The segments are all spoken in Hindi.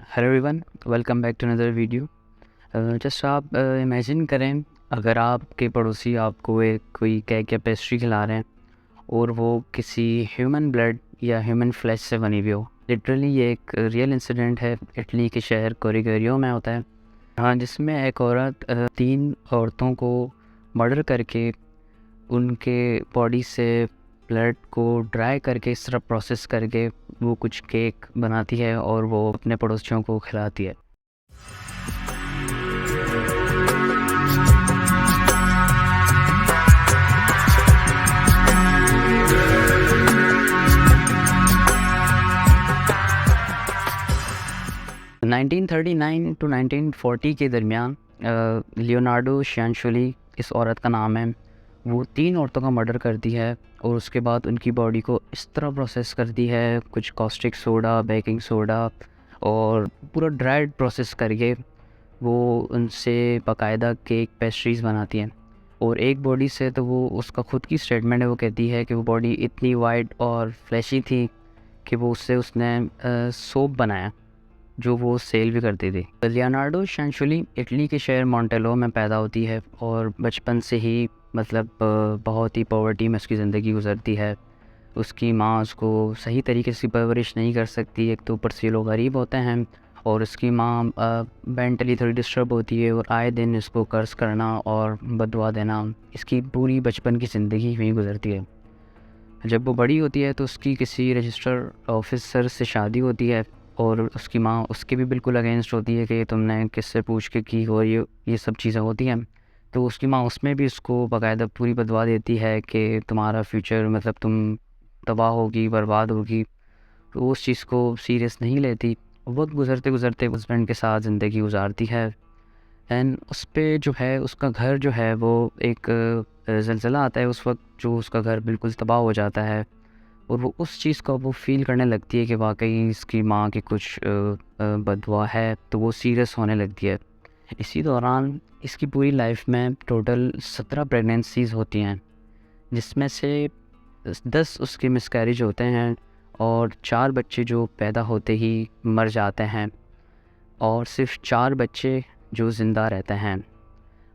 Hello everyone, welcome back to another video. Just आप इमेजिन करें, अगर आपके पड़ोसी आपको एक कोई केक या पेस्ट्री खिला रहे हैं और वो किसी ह्यूमन ब्लड या ह्यूमन फ्लैश से बनी हुई हो। लिटरली ये एक रियल इंसिडेंट है, इटली के शहर कोरिगेरियो में होता है। हाँ, जिसमें एक औरत 3 औरतों को मर्डर करके उनके बॉडी से ब्लड को ड्राई करके इस तरह प्रोसेस करके वो कुछ केक बनाती है और वो अपने पड़ोसियों को खिलाती है। 1939 टू 1940 के दरमियान लियोनार्डो शियांशुली इस औरत का नाम है। वो 3 औरतों का मर्डर करती है और उसके बाद उनकी बॉडी को इस तरह प्रोसेस करती है, कुछ कॉस्टिक सोडा, बेकिंग सोडा और पूरा ड्राइड प्रोसेस करके वो उनसे बाकायदा केक पेस्ट्रीज़ बनाती हैं। और एक बॉडी से तो वो उसका खुद की स्टेटमेंट है, वो कहती है कि वो बॉडी इतनी वाइट और फ्लैशी थी कि वो उससे उसने सोप बनाया जो वो सेल भी करती थी। लियोनार्डो शांशुली इटली के शहर मॉन्टेलो में पैदा होती है और बचपन से ही बहुत ही पॉवर्टी में उसकी ज़िंदगी गुजरती है। उसकी माँ उसको सही तरीके से परवरिश नहीं कर सकती, एक तो ऊपर से लोग गरीब होते हैं और उसकी माँ मेंटली थोड़ी डिस्टर्ब होती है और आए दिन इसको कर्ज करना और बददुआ देना, इसकी पूरी बचपन की ज़िंदगी वहीं गुजरती है। जब वो बड़ी होती है तो उसकी किसी रजिस्टर ऑफिसर से शादी होती है और उसकी माँ उसके भी बिल्कुल अगेंस्ट होती है कि तुमने किससे पूछ के की और ये सब चीज़ें होती हैं। तो उसकी माँ उसमें भी उसको बाकायदा पूरी बदवा देती है कि तुम्हारा फ्यूचर तुम तबाह होगी, बर्बाद होगी। तो वो उस चीज़ को सीरियस नहीं लेती। वक्त गुजरते गुजरते हस्बैंड के साथ ज़िंदगी गुजारती है। एंड उस पे जो है उसका घर जो है वो एक ज़लज़ला आता है उस वक्त, जो उसका घर बिल्कुल तबाह हो जाता है और वो उस चीज़ को वो फ़ील करने लगती है कि वाकई इसकी माँ की कुछ बददुआ है, तो वो सीरियस होने लगती है। इसी दौरान इसकी पूरी लाइफ में टोटल 17 प्रेगनेंसीज़ होती हैं, जिसमें से 10 उसके मिसकैरेज होते हैं और 4 बच्चे जो पैदा होते ही मर जाते हैं और सिर्फ 4 बच्चे जो ज़िंदा रहते हैं।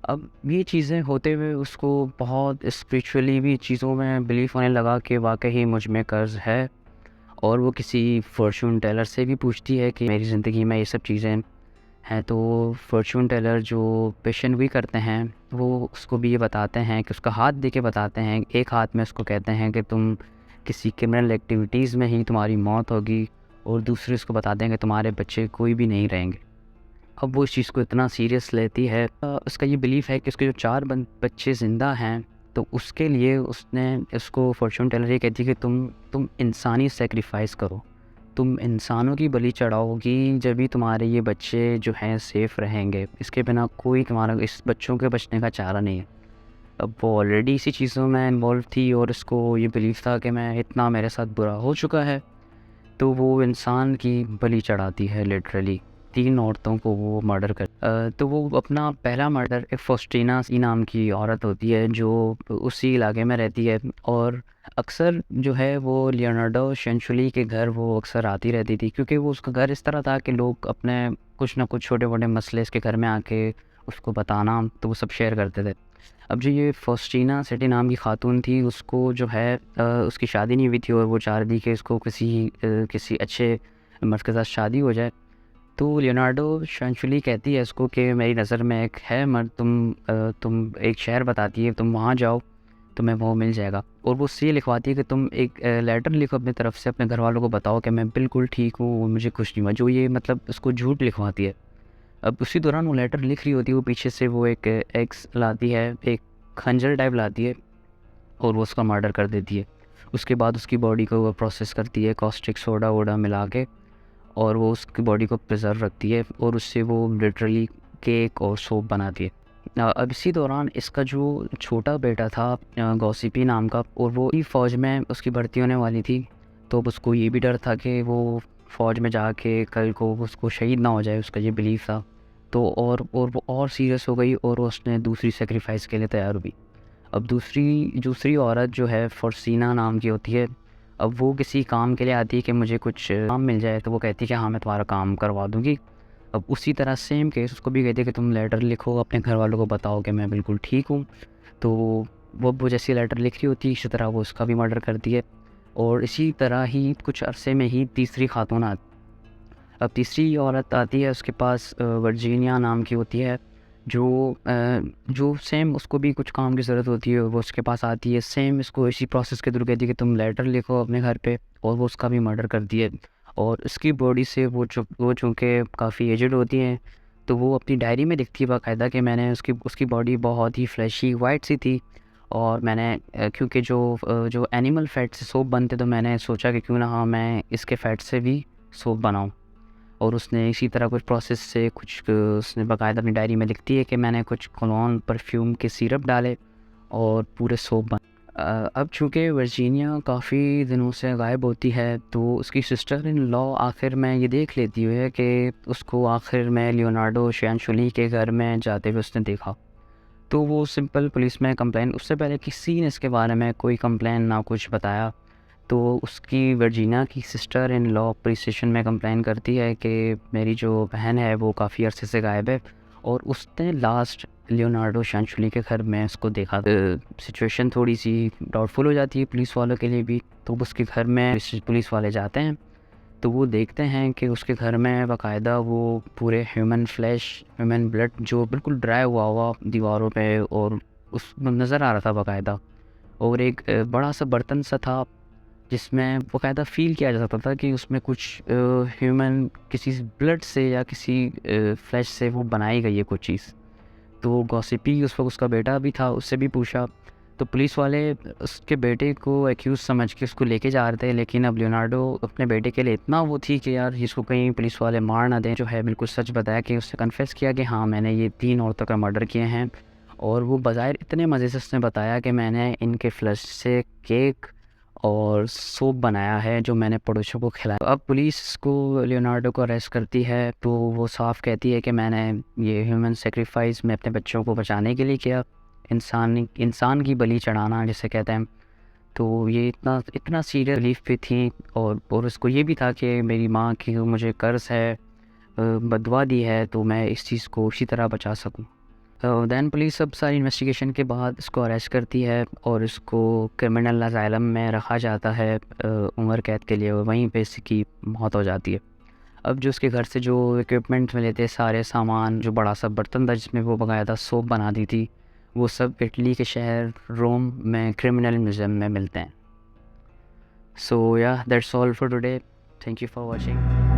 अब ये चीज़ें होते हुए उसको बहुत स्पिरिचुअली भी चीज़ों में बिलीव होने लगा कि वाकई मुझ में कर्ज़ है और वो किसी फॉर्च्यून टेलर से भी पूछती है कि मेरी ज़िंदगी में ये सब चीज़ें हैं। तो फॉर्च्यून टेलर जो पेशेंट भी करते हैं वो उसको भी ये बताते हैं कि उसका हाथ दे के बताते हैं, एक हाथ में उसको कहते हैं कि तुम किसी क्रिमिनल एक्टिविटीज़ में ही तुम्हारी मौत होगी और दूसरे उसको बताते हैं कि तुम्हारे बच्चे कोई भी नहीं रहेंगे। अब वो इस चीज़ को इतना सीरियस लेती है, उसका ये बिलीफ है कि उसके जो 4 बच्चे ज़िंदा हैं, तो उसके लिए उसने उसको फॉर्च्यून टेलर ये कहती है कि तुम इंसानी सैक्रिफ़ाइस करो, तुम इंसानों की बलि चढ़ाओगी जब भी तुम्हारे ये बच्चे जो हैं सेफ़ रहेंगे। इसके बिना कोई तुम्हारा इस बच्चों के बचने का चारा नहीं है। अब वो ऑलरेडी इसी चीज़ों में इन्वॉल्व थी और इसको ये बिलीव था कि मैं इतना मेरे साथ बुरा हो चुका है, तो वो इंसान की बलि चढ़ाती है लिटरली। 3 औरतों को वो मर्डर तो वो अपना पहला मर्डर एक फॉस्टीना सी नाम की औरत होती है जो उसी इलाके में रहती है और अक्सर जो है वो लियोनार्डो शेंचुली के घर वो अक्सर आती रहती थी, क्योंकि वो उसका घर इस तरह था कि लोग अपने कुछ ना कुछ छोटे-मोटे मसले इसके घर में आके उसको बताना, तो वो सब शेयर करते थे। अब जो ये फॉस्टीना सेटी नाम की खातून थी, उसको जो है उसकी शादी नहीं हुई थी और वो चाह रही थी कि इसको किसी अच्छे मर्द के साथ शादी हो जाए। तो लियोनार्डो शांचुली कहती है इसको कि मेरी नज़र में एक है मर्द, तुम एक शहर बताती है, तुम वहाँ जाओ, तुम्हें वो मिल जाएगा। और वो उससे ये लिखवाती है कि तुम एक लेटर लिखो अपनी तरफ से, अपने घर वालों को बताओ कि मैं बिल्कुल ठीक हूँ, मुझे कुछ नहीं हुआ, जो ये उसको झूठ लिखवाती है। अब उसी दौरान वो लेटर लिख रही होती है, वो पीछे से वो एक एक्स लाती है, एक खंजर टाइप लाती है और वो उसका मर्डर कर देती है। उसके बाद उसकी बॉडी को वो प्रोसेस करती है कॉस्टिक सोडा वोडा मिला के और वो उसकी बॉडी को प्रिजर्व रखती है और उससे वो लिटरली केक और सोप बनाती है। अब इसी दौरान इसका जो छोटा बेटा था गॉसिपी नाम का, और वो ही फ़ौज में उसकी भर्ती होने वाली थी, तो अब उसको ये भी डर था कि वो फ़ौज में जाके कल को उसको शहीद ना हो जाए, उसका ये बिलीफ था। तो और वो और सीरियस हो गई और उसने दूसरी सेक्रीफाइस के लिए तैयार हुई। अब दूसरी दूसरी औरत जो है फ़ॉर्सीना नाम की होती है, अब वो किसी काम के लिए आती है कि मुझे कुछ काम मिल जाए, तो वो कहती है कि हाँ मैं तुम्हारा काम करवा दूँगी। अब उसी तरह सेम केस उसको भी कहती है कि तुम लेटर लिखो, अपने घर वालों को बताओ कि मैं बिल्कुल ठीक हूँ। तो वो जैसी लेटर लिख रही होती है, इसी तरह वो उसका भी मर्डर करती है। और इसी तरह ही कुछ अरसे में ही तीसरी खातून आती। अब तीसरी औरत आती है, उसके पास वर्जीनिया नाम की होती है, जो सेम उसको भी कुछ काम की ज़रूरत होती है। वो उसके पास आती है, सेम इसको इसी प्रोसेस के थ्रू कहती है कि तुम लेटर लिखो अपने घर पे, और वो उसका भी मर्डर करती है। और उसकी बॉडी से वो चूँकि काफ़ी एजड होती हैं, तो वो अपनी डायरी में लिखती है बाकायदा कि मैंने उसकी बॉडी बहुत ही फ्लैशी वाइट सी थी, और मैंने क्योंकि जो एनिमल फैट से सोप बनते, तो मैंने सोचा कि क्यों ना हाँ मैं इसके फैट से भी सोप बनाऊँ। और उसने इसी तरह कुछ प्रोसेस से उसने बाकायदा अपनी डायरी में लिखती है कि मैंने कुछ कोलोन परफ्यूम के सिरप डाले और पूरे सोप बन। अब चूँकि वर्जीनिया काफ़ी दिनों से गायब होती है, तो उसकी सिस्टर इन लॉ आखिर में ये देख लेती है कि उसको आखिर में लियोनार्डो शियांशुली के घर में जाते हुए उसने देखा। तो वो सिंपल पुलिस में कंप्लेन, उससे पहले किसी ने इसके बारे में कोई कंप्लेन ना कुछ बताया। तो उसकी वर्जीनिया की sister in law police station में कंप्लेन करती है कि मेरी जो बहन है वो काफ़ी अरसे से गायब है, और उसने लास्ट लियोनार्डो शांचुली के घर में उसको देखा। सिचुएशन थोड़ी सी डाउटफुल हो जाती है पुलिस वालों के लिए भी। तो उसके घर में पुलिस वाले जाते हैं, तो वो देखते हैं कि उसके घर में बाकायदा वो पूरे ह्यूमन फ्लैश, ह्यूमन ब्लड जो बिल्कुल ड्राई हुआ दीवारों पे और उस नज़र आ रहा था बाकायदा। और एक बड़ा सा बर्तन सा था, जिसमें बाकायदा फ़ील किया जा सकता था कि उसमें कुछ ह्यूमन किसी ब्लड से या किसी फ्लैश से वो बनाई गई है कुछ चीज़। तो गॉसिपी उस वक्त उसका बेटा भी था, उससे भी पूछा। तो पुलिस वाले उसके बेटे को एक्यूज़ समझ के उसको लेके जा रहे थे, लेकिन अब लियोनार्डो अपने बेटे के लिए इतना वो थी कि यार इसको कहीं पुलिस वाले मार ना दें। जो है बिल्कुल सच बताया कि उसने कन्फेस किया कि हाँ मैंने ये 3 औरतों का मर्डर किए हैं। और वो बज़ाहिर इतने मज़े से उसने बताया कि मैंने इनके फ्लश से केक और सूप बनाया है जो मैंने पड़ोसियों को खिलाया। अब पुलिस को लियोनार्डो को अरेस्ट करती है, तो वो साफ कहती है कि मैंने ये ह्यूमन सेक्रीफाइस मैं अपने बच्चों को बचाने के लिए किया, इंसान की बलि चढ़ाना जिसे कहते हैं। तो ये इतना इतना सीरियस रिलीफ पे थी, और उसको ये भी था कि मेरी माँ की मुझे कर्ज़ है, बदवा दी है, तो मैं इस चीज़ को उसी तरह बचा सकूँ। दैन पुलिस अब सारी इन्वेस्टिगेशन के बाद इसको अरेस्ट करती है और इसको क्रिमिनल असाइलम में रखा जाता है उम्र कैद के लिए, और वहीं पे इसकी मौत हो जाती है। अब जो उसके घर से जो इक्विपमेंट मिले थे, सारे सामान, जो बड़ा सा बर्तन था जिसमें वो बाकायदा सोप बना दी थी, वो सब इटली के शहर रोम में क्रिमिनल म्यूज़ियम में मिलते हैं। सो या that's all for today. Thank you for watching.